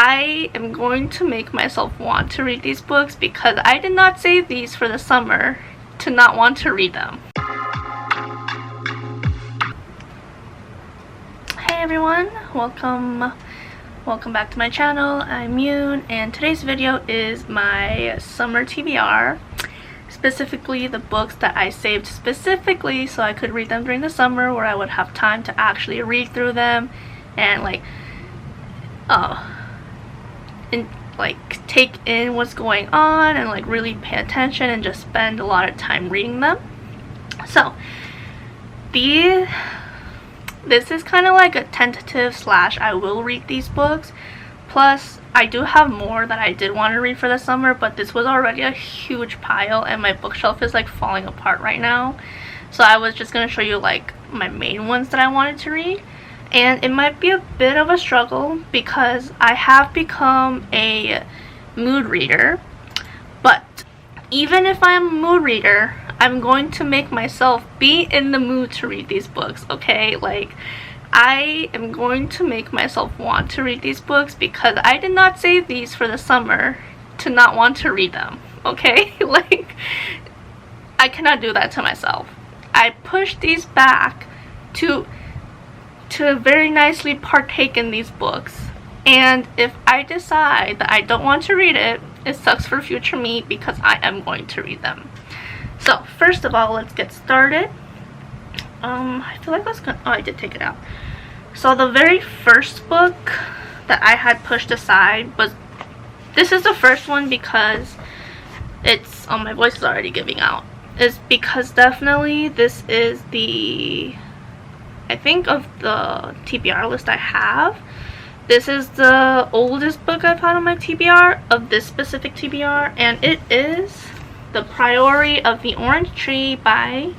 I am going to make myself want to read these books because I did not save these for the summer to not want to read them. Hey everyone, welcome back to my channel. I'm Yoon, and today's video is my summer TBR, specifically the books that I saved specifically so I could read them during the summer, where I would have time to actually read through them and take in what's going on and really pay attention and just spend a lot of time reading them. So this is kind of like a tentative / I will read these books. Plus I do have more that I did want to read for the summer, but this was already a huge pile and my bookshelf is falling apart right now. So I was just going to show you my main ones that I wanted to read. And it might be a bit of a struggle because I have become a mood reader. But even if I'm a mood reader, I'm going to make myself be in the mood to read these books, okay? I am going to make myself want to read these books because I did not save these for the summer to not want to read them, okay? I cannot do that to myself. I pushed these back to very nicely partake in these books, and if I decide that I don't want to read it, it sucks for future me because I am going to read them. So first of all, let's get started. I feel like that's gonna, oh, I did take it out. So the very first book that I had pushed aside was, this is the first one because it's, oh, my voice is already giving out, is because definitely this is the, I think of the TBR list I have, this is the oldest book I've had on my TBR of this specific TBR, and it is The Priory of the Orange Tree by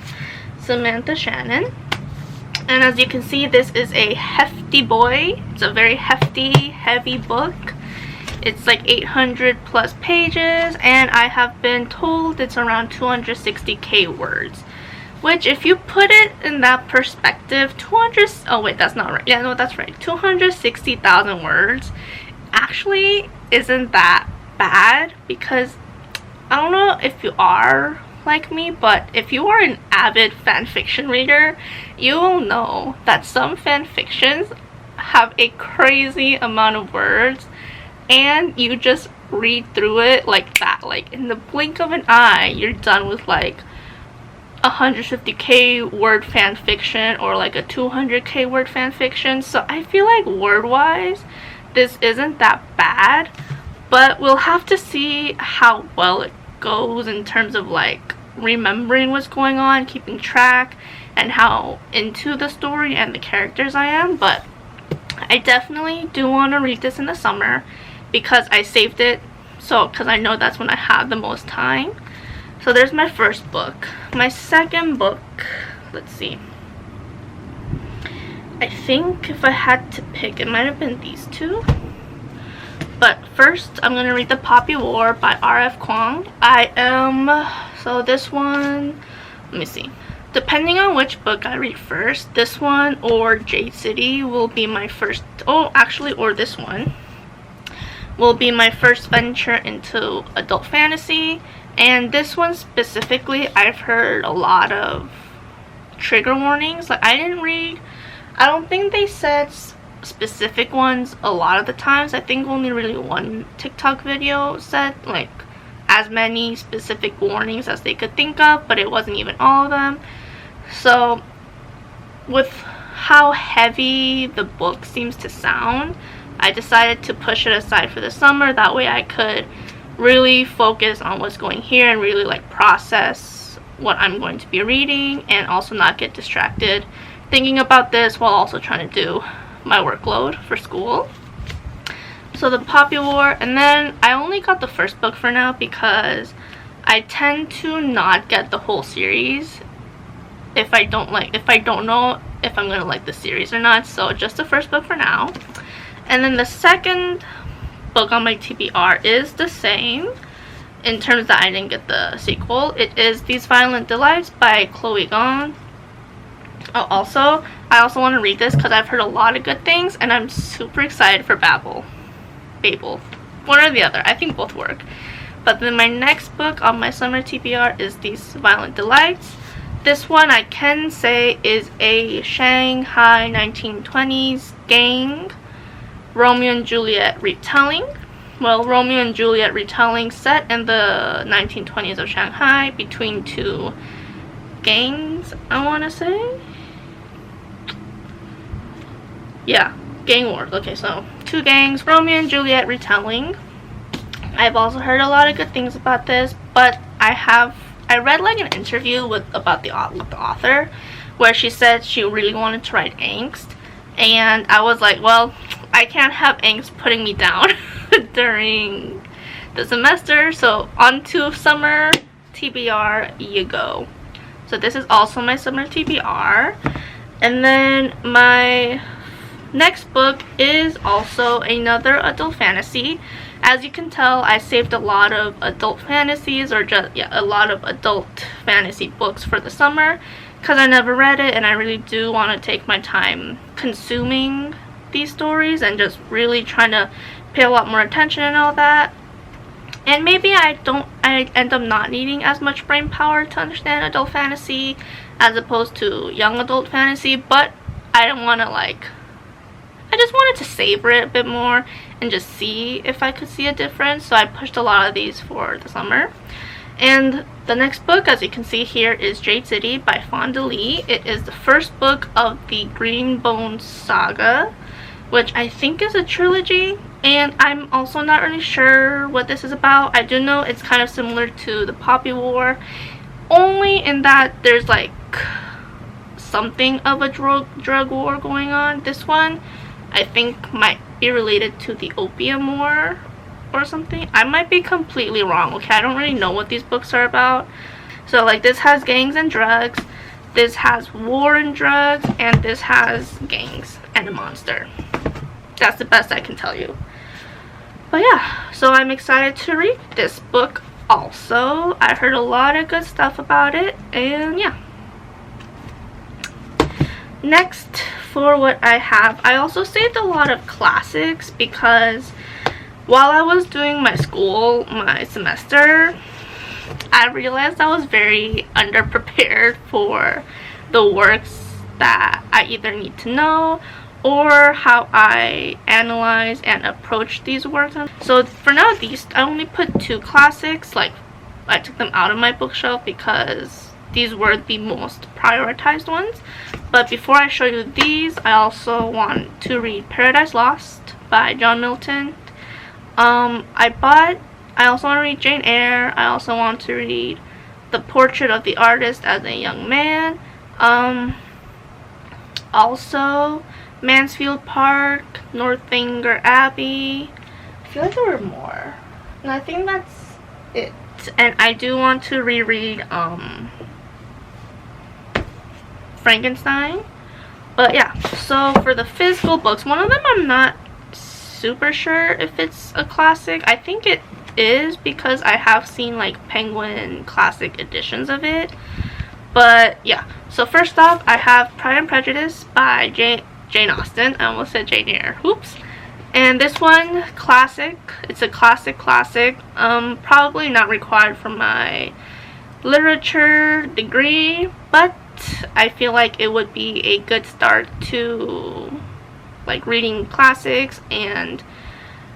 Samantha Shannon. And as you can see, this is a hefty boy. It's a very hefty, heavy book. It's 800 plus pages, and I have been told it's around 260k words. Which, if you put it in that perspective, oh wait, that's not right. Yeah, no, that's right. 260,000 words actually isn't that bad, because I don't know if you are like me, but if you are an avid fan fiction reader, you will know that some fan fictions have a crazy amount of words, and you just read through it like that. In the blink of an eye, you're done with 150k word fan fiction or a 200k word fan fiction. So I feel word wise this isn't that bad, but we'll have to see how well it goes in terms of remembering what's going on, keeping track, and how into the story and the characters I am. But I definitely do want to read this in the summer because I saved it, because I know that's when I have the most time. So there's my first book. My second book, let's see, I think if I had to pick, it might have been these two. But first, I'm going to read The Poppy War by R.F. Kuang. So this one, let me see. Depending on which book I read first, this one or Jade City will be my first, or this one will be my first venture into adult fantasy. And this one specifically, I've heard a lot of trigger warnings. I don't think they said specific ones a lot of the times. I think only really one TikTok video said as many specific warnings as they could think of, but it wasn't even all of them. So with how heavy the book seems to sound, I decided to push it aside for the summer. That way I could really focus on what's going here and really process what I'm going to be reading, and also not get distracted thinking about this while also trying to do my workload for school. So The Poppy War, and then I only got the first book for now because I tend to not get the whole series if I don't know if I'm gonna like the series or not. So just the first book for now. And then the second book on my TBR is the same in terms that I didn't get the sequel. It is These Violent Delights by Gong. I also want to read this because I've heard a lot of good things, and I'm super excited for Babel. Babel. One or the other. I think both work. But then my next book on my summer TBR is These Violent Delights. This one I can say is a Shanghai 1920s gang Romeo and Juliet retelling. Well, Romeo and Juliet retelling set in the 1920s of Shanghai between two gangs, I want to say. Yeah, gang wars. Okay, so two gangs, Romeo and Juliet retelling. I've also heard a lot of good things about this, but I read like an interview about the author where she said she really wanted to write angst, and I was like, well, I can't have angst putting me down during the semester, so on to summer TBR you go. So this is also my summer TBR. And then my next book is also another adult fantasy. As you can tell, I saved a lot of adult fantasies, or just, yeah, a lot of adult fantasy books for the summer because I never read it, and I really do want to take my time consuming these stories and just really trying to pay a lot more attention and all that. And maybe I end up not needing as much brain power to understand adult fantasy as opposed to young adult fantasy, but I don't want to I just wanted to savor it a bit more and just see if I could see a difference, so I pushed a lot of these for the summer. And the next book, as you can see here, is Jade City by Fonda. It is the first book of the Green Bone saga, which I think is a trilogy, and I'm also not really sure what this is about. I do know it's kind of similar to the Poppy War, only in that there's like something of a drug war going on. This one I think might be related to the Opium War or something. I might be completely wrong, okay? I don't really know what these books are about. So like this has gangs and drugs, this has war and drugs, and this has gangs and a monster. That's the best I can tell you. But yeah, so I'm excited to read this book also. I heard a lot of good stuff about it, and yeah. Next, for what I have, I also saved a lot of classics because while I was doing my semester, I realized I was very underprepared for the works that I either need to know or how I analyze and approach these works. So for now, I only put 2 classics. Like, I took them out of my bookshelf because these were the most prioritized ones. But before I show you these, I also want to read Paradise Lost by John Milton. I also want to read Jane Eyre. I also want to read The Portrait of the Artist as a Young Man. Also Mansfield Park, Northanger Abbey. I feel like there were more, and I think that's it. And I do want to reread Frankenstein. But yeah, so for the physical books, one of them I'm not super sure if it's a classic. I think it is because I have seen like Penguin classic editions of it. But yeah, so first off, I have Pride and Prejudice by Jane Austen. I almost said Jane Eyre. Oops. And this one, classic. It's a classic. Probably not required for my literature degree, but I feel like it would be a good start to like reading classics, and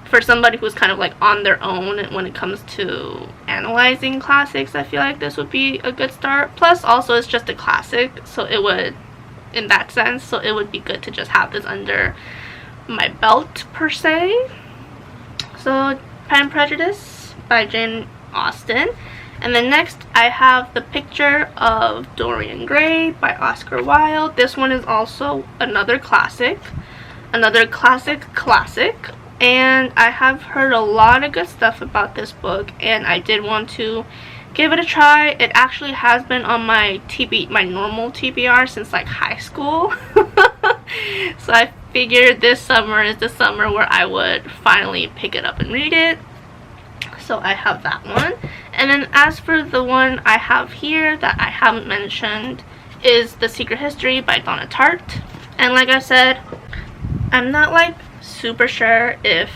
for somebody who's kind of like on their own when it comes to analyzing classics, I feel like this would be a good start. Plus also it's just a classic, so it would, in that sense, so it would be good to just have this under my belt per se. So Pride and Prejudice by Jane Austen. And then next I have The Picture of Dorian Gray by Oscar Wilde. This one is also another classic. Another classic. And I have heard a lot of good stuff about this book, and I did want to give it a try. It actually has been on my normal TBR since like high school. So I figured this summer is the summer where I would finally pick it up and read it. So I have that one. And then as for the one I have here that I haven't mentioned is The Secret History by Donna Tartt. And like I said, I'm not like super sure if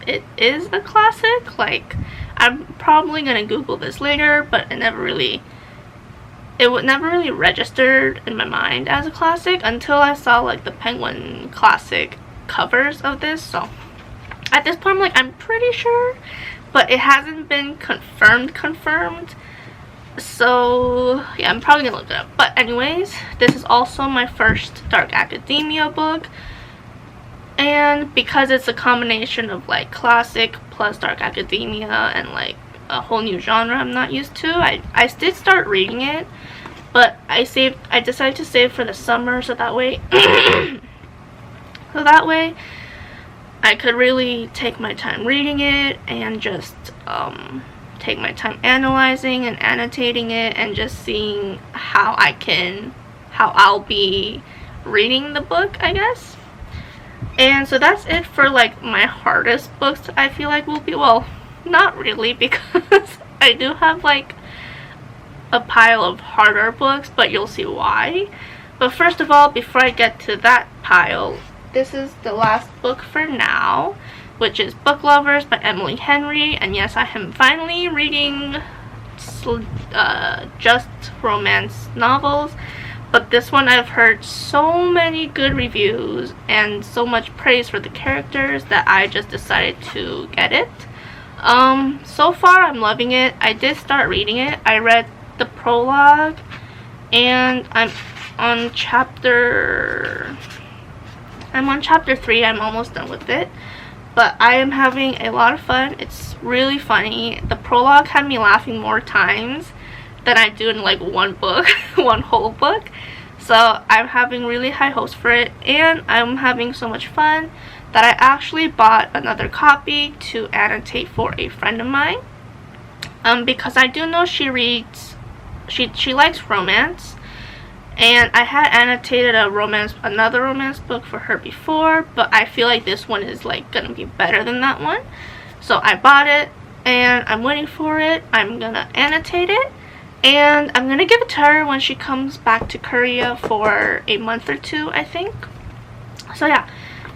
it is a classic. Like, I'm probably gonna Google this later, but it never really registered in my mind as a classic until I saw like the Penguin classic covers of this. So at this point I'm like, I'm pretty sure, but it hasn't been confirmed. So yeah, I'm probably gonna look it up. But anyways, this is also my first dark academia book, and because it's a combination of like classic plus dark academia and like a whole new genre I'm not used to, I did start reading it, but I decided to save for the summer, so that way I could really take my time reading it and just take my time analyzing and annotating it and just seeing how I'll be reading the book, I guess. And so that's it for like my hardest books. I feel like will be, well, not really, because I do have like a pile of harder books, but you'll see why. But first of all, before I get to that pile, this is the last book for now, which is Book Lovers by Emily Henry. And yes, I am finally reading just romance novels, but this one I've heard so many good reviews and so much praise for the characters that I just decided to get it. So far I'm loving it. I did start reading it. I read the prologue and I'm on chapter 3. I'm almost done with it, but I am having a lot of fun. It's really funny. The prologue had me laughing more times than I do in like one book, one whole book. So I'm having really high hopes for it, and I'm having so much fun that I actually bought another copy to annotate for a friend of mine, because I do know she reads, she likes romance, and I had annotated another romance book for her before, but I feel like this one is like gonna be better than that one. So I bought it and I'm waiting for it. I'm gonna annotate it and I'm gonna give it to her when she comes back to Korea for a month or two, I think. So yeah,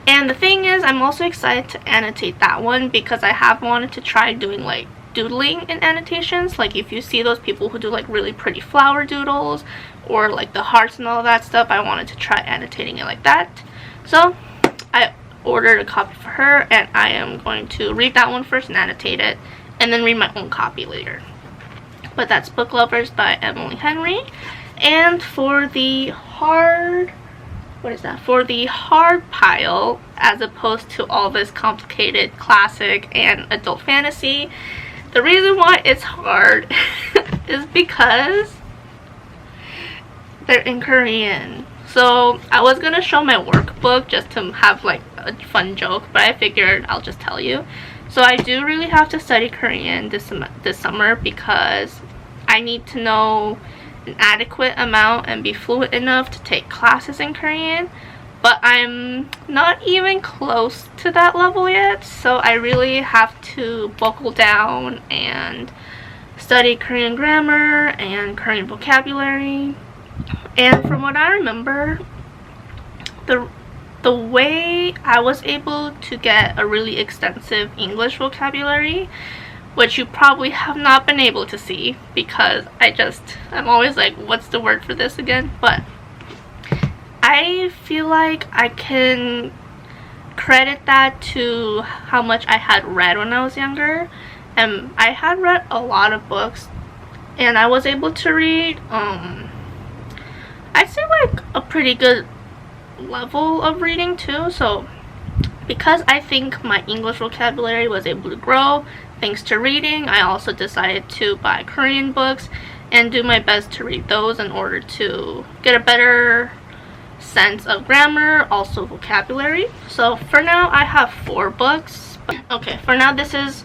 and the thing is, I'm also excited to annotate that one because I have wanted to try doing like doodling in annotations. Like if you see those people who do like really pretty flower doodles or like the hearts and all that stuff, I wanted to try annotating it like that. So I ordered a copy for her, and I am going to read that one first and annotate it, and then read my own copy later. But that's Book Lovers by Emily Henry. And for the hard, for the hard pile, as opposed to all this complicated classic and adult fantasy, the reason why it's hard is because they're in Korean. So I was gonna show my workbook just to have like a fun joke, but I figured I'll just tell you. So I do really have to study Korean this summer because I need to know an adequate amount and be fluent enough to take classes in Korean, but I'm not even close to that level yet. So I really have to buckle down and study Korean grammar and Korean vocabulary. And from what I remember, the way I was able to get a really extensive English vocabulary, which you probably have not been able to see because I'm always like, what's the word for this again? But I feel like I can credit that to how much I had read when I was younger. And I had read a lot of books, and I was able to read I'd say like a pretty good level of reading too. So because I think my English vocabulary was able to grow thanks to reading, I also decided to buy Korean books and do my best to read those in order to get a better sense of grammar, also vocabulary. So for now I have 4 books. Okay, for now this is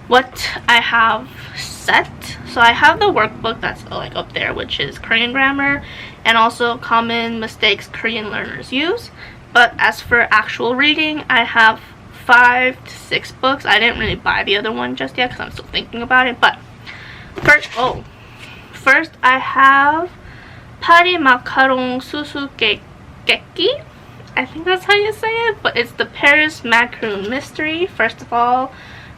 what I have set. So I have the workbook that's like up there, which is Korean grammar and also common mistakes Korean learners use. But as for actual reading, I have 5 to 6 books. I didn't really buy the other one just yet because I'm still thinking about it. But first I have 파리 마카롱 수수께끼. I think that's how you say it, but it's the Paris Macaroon Mystery. First of all,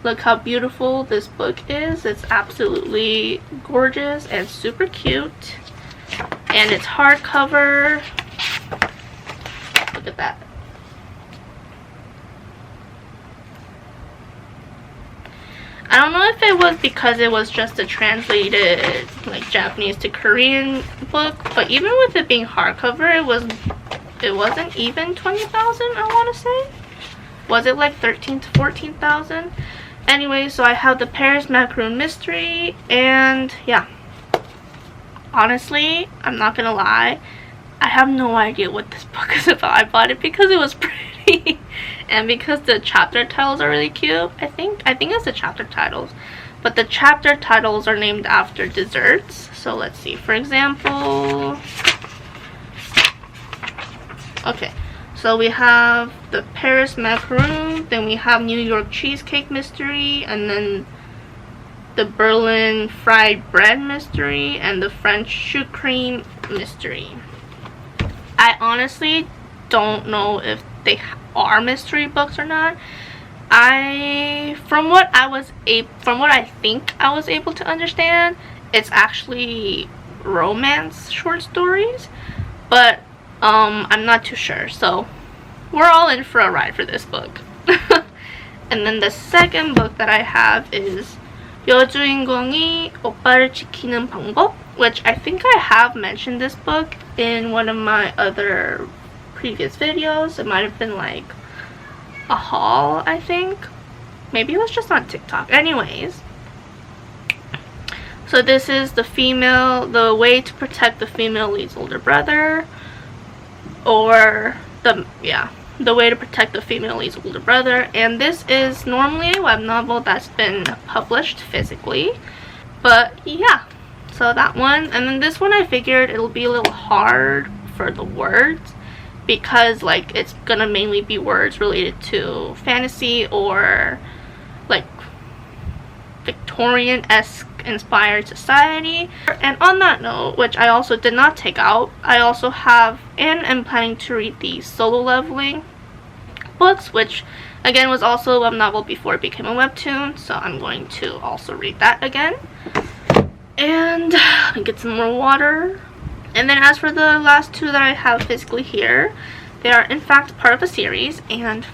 look how beautiful this book is. It's absolutely gorgeous and super cute. And it's hardcover. Look at that. I don't know if it was because it was just a translated like Japanese to Korean book, but even with it being hardcover, it wasn't even 20,000, I want to say. Was it like 13 to 14,000? Anyway, so I have the Paris Macaroon Mystery, and yeah. Honestly, I'm not gonna lie, I have no idea what this book is about. I bought it because it was pretty and because the chapter titles are really cute. I think it's the chapter titles, but the chapter titles are named after desserts. So let's see, for example, okay, so we have the Paris Macaroon, then we have New York Cheesecake Mystery, and then the Berlin Fried Bread Mystery, and the French Choux Cream Mystery. I honestly don't know if they are mystery books or not. From what I think I was able to understand, it's actually romance short stories, but I'm not too sure. So we're all in for a ride for this book. And then the second book that I have is 여주인공이 오빠를 지키는 방법, which I think I have mentioned this book in one of my other previous videos. It might have been like a haul, I think. Maybe it was just on TikTok. Anyways, so this is the way to protect the female lead's older brother, or the way to protect the female lead's older brother. And this is normally a web novel that's been published physically, but yeah, so that one. And then this one, I figured it'll be a little hard for the words, because like it's gonna mainly be words related to fantasy or like Victorian-esque inspired society. And on that note, which I also did not take out, I also have and am planning to read the Solo Leveling books, which again was also a web novel before it became a webtoon, so I'm going to also read that again. And let me get some more water. And then as for the last two that I have physically here, they are in fact part of a series, and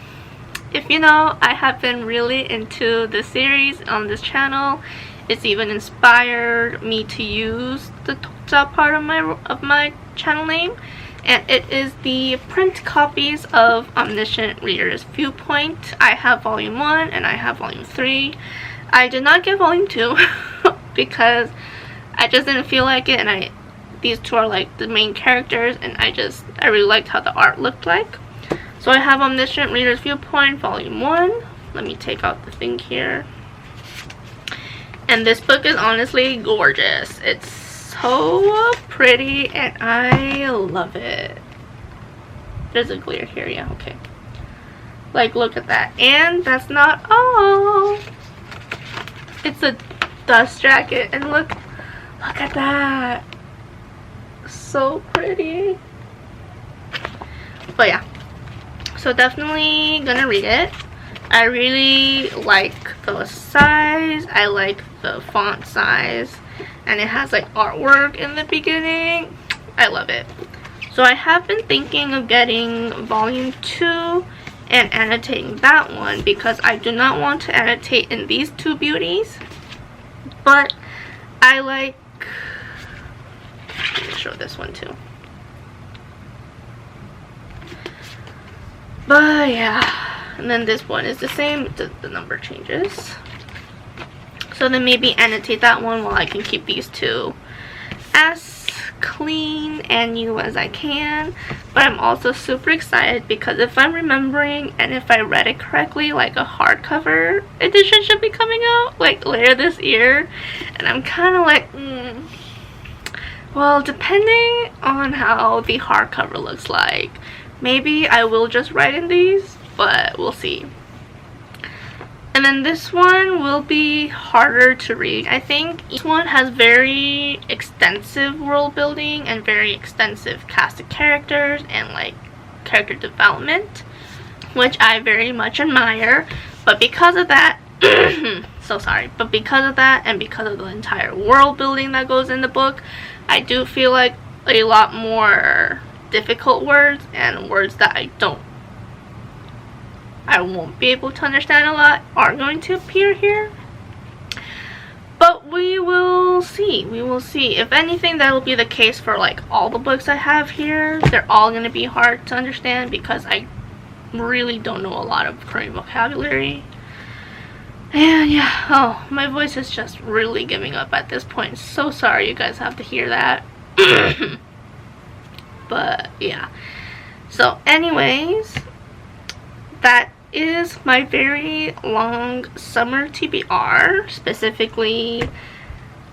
if you know, I have been really into this series on this channel. It's even inspired me to use the Tokja part of my channel name, and it is the print copies of Omniscient Reader's Viewpoint. I have volume 1 and I have volume 3. I did not get volume 2 because I just didn't feel like it, and these two are like the main characters, and I really liked how the art looked like. So I have Omniscient Reader's Viewpoint volume 1. Let me take out the thing here. And this book is honestly gorgeous. It's so pretty and I love it. There's a glare here, yeah, okay. Like, look at that. And that's not all. It's a dust jacket, and look at that. So pretty. But yeah, so definitely gonna read it. I really like the size, I like the font size, and it has like artwork in the beginning. I love it. So I have been thinking of getting volume 2 and annotating that one, because I do not want to annotate in these two beauties, but I like, let me show this one too. But yeah, and then this one is the same, the number changes. So then maybe annotate that one while I can keep these two as clean and new as I can. But I'm also super excited because if I'm remembering and if I read it correctly, like a hardcover edition should be coming out like later this year. And I'm kind of like, well, depending on how the hardcover looks like, maybe I will just write in these, but we'll see. And then this one will be harder to read, I think. Each one has very extensive world building and very extensive cast of characters and like character development, which I very much admire. But because of that, so sorry, but because of that and because of the entire world building that goes in the book, I do feel like a lot more difficult words and words that I won't be able to understand a lot are going to appear here. But we will see. We will see. If anything, that will be the case for like all the books I have here. They're all going to be hard to understand because I really don't know a lot of Korean vocabulary. And yeah, oh, my voice is just really giving up at this point. So sorry you guys have to hear that. But yeah. So anyways, that is my very long summer TBR, specifically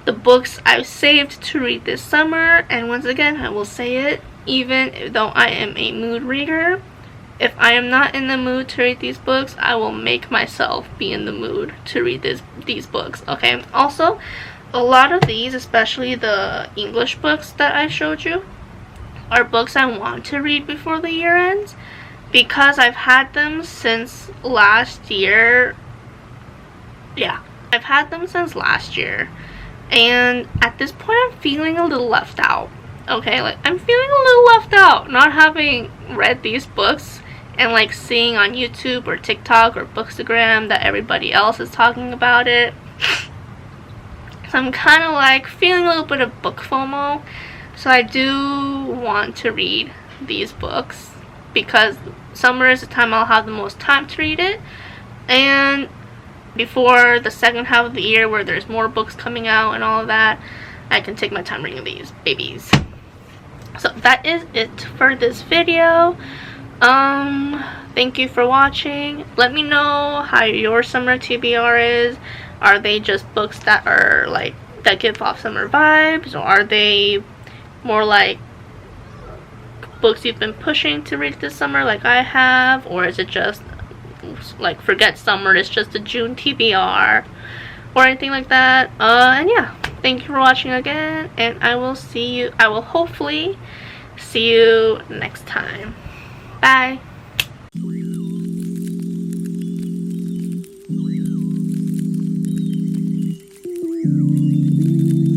the books I've saved to read this summer. And once again, I will say it, even though I am a mood reader, if I am not in the mood to read these books, I will make myself be in the mood to read these books, okay? Also, a lot of these, especially the English books that I showed you, are books I want to read before the year ends, because I've had them since last year. Yeah, I've had them since last year, and at this point I'm feeling a little left out, okay? Like, I'm feeling a little left out not having read these books and like seeing on YouTube or TikTok or Bookstagram that everybody else is talking about it. So I'm kind of like feeling a little bit of book FOMO. So I do want to read these books because summer is the time I'll have the most time to read it, and before the second half of the year where there's more books coming out and all of that, I can take my time reading these babies. So that is it for this video. Thank you for watching. Let me know how your summer TBR is. Are they just books that are like that give off summer vibes, or are they more like books you've been pushing to read this summer like I have, or is it just like forget summer, it's just a June TBR or anything like that? And yeah, thank you for watching again, and I will hopefully see you next time. Bye.